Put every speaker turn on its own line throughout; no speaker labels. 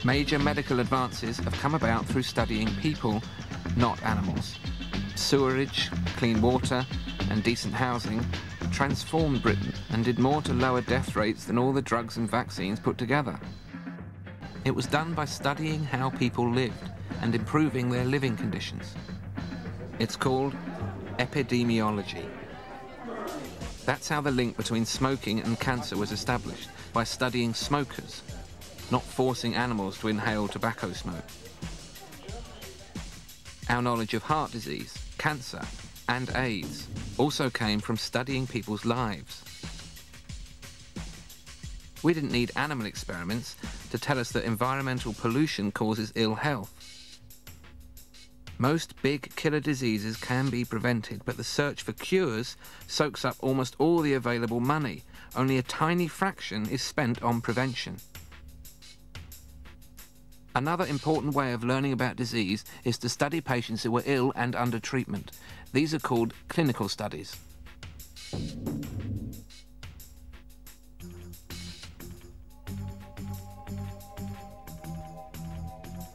Major medical advances have come about through studying people, not animals. Sewerage, clean water, and decent housing transformed Britain and did more to lower death rates than all the drugs and vaccines put together. It was done by studying how people lived and improving their living conditions. It's called epidemiology. That's how the link between smoking and cancer was established, by studying smokers, not forcing animals to inhale tobacco smoke. Our knowledge of heart disease, cancer, and AIDS also came from studying people's lives. We didn't need animal experiments to tell us that environmental pollution causes ill health. Most big killer diseases can be prevented, but the search for cures soaks up almost all the available money. Only a tiny fraction is spent on prevention. Another important way of learning about disease is to study patients who were ill and under treatment. These are called clinical studies.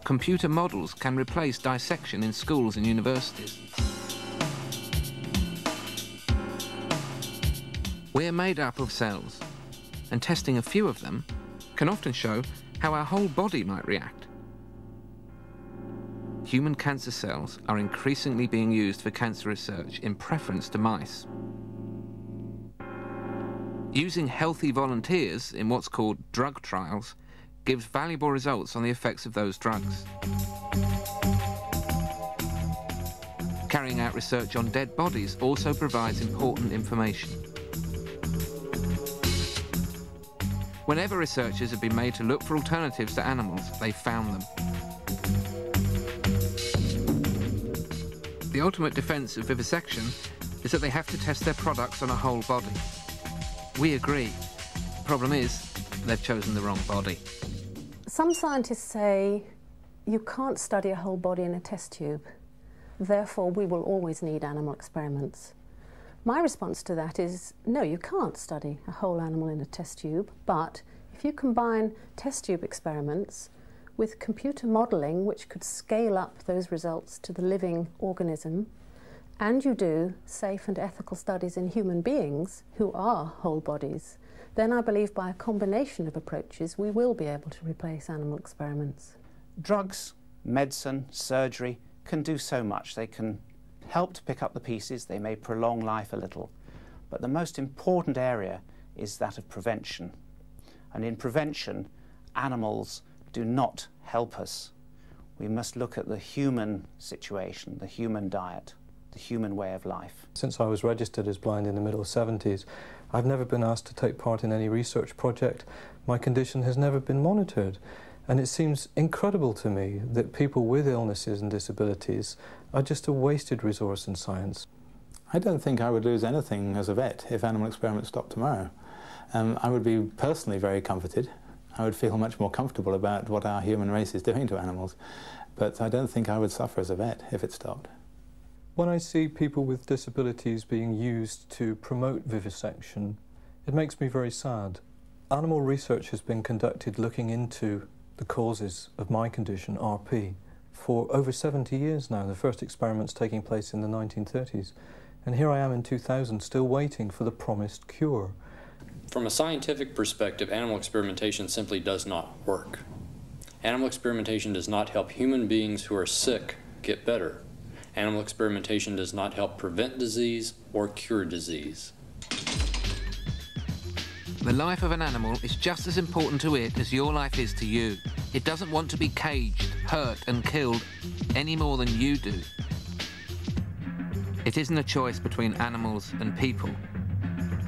Computer models can replace dissection in schools and universities. We're made up of cells, and testing a few of them can often show how our whole body might react. Human cancer cells are increasingly being used for cancer research in preference to mice. Using healthy volunteers in what's called drug trials gives valuable results on the effects of those drugs. Carrying out research on dead bodies also provides important information. Whenever researchers have been made to look for alternatives to animals, they've found them. The ultimate defense of vivisection is that they have to test their products on a whole body. We agree. The problem is, they've chosen the wrong body.
Some scientists say you can't study a whole body in a test tube. Therefore, we will always need animal experiments. My response to that is, no, you can't study a whole animal in a test tube, but if you combine test tube experiments with computer modelling, which could scale up those results to the living organism, and you do safe and ethical studies in human beings who are whole bodies, then I believe by a combination of approaches we will be able to replace animal experiments.
Drugs, medicine, surgery can do so much. They can help to pick up the pieces, they may prolong life a little, but the most important area is that of prevention. And in prevention, animals do not help us. We must look at the human situation, the human diet, the human way of life.
Since I was registered as blind in the middle 70s, I've never been asked to take part in any research project. My condition has never been monitored. And it seems incredible to me that people with illnesses and disabilities are just a wasted resource in science.
I don't think I would lose anything as a vet if animal experiments stopped tomorrow. I would be personally very comforted. I would feel much more comfortable about what our human race is doing to animals. But I don't think I would suffer as a vet if it stopped.
When I see people with disabilities being used to promote vivisection, it makes me very sad. Animal research has been conducted looking into the causes of my condition, RP, for over 70 years now, the first experiments taking place in the 1930s. And here I am in 2000, still waiting for the promised cure.
From a scientific perspective, animal experimentation simply does not work. Animal experimentation does not help human beings who are sick get better. Animal experimentation does not help prevent disease or cure disease.
The life of an animal is just as important to it as your life is to you. It doesn't want to be caged, hurt and killed any more than you do. It isn't a choice between animals and people.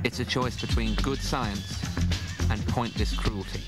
It's a choice between good science and pointless cruelty.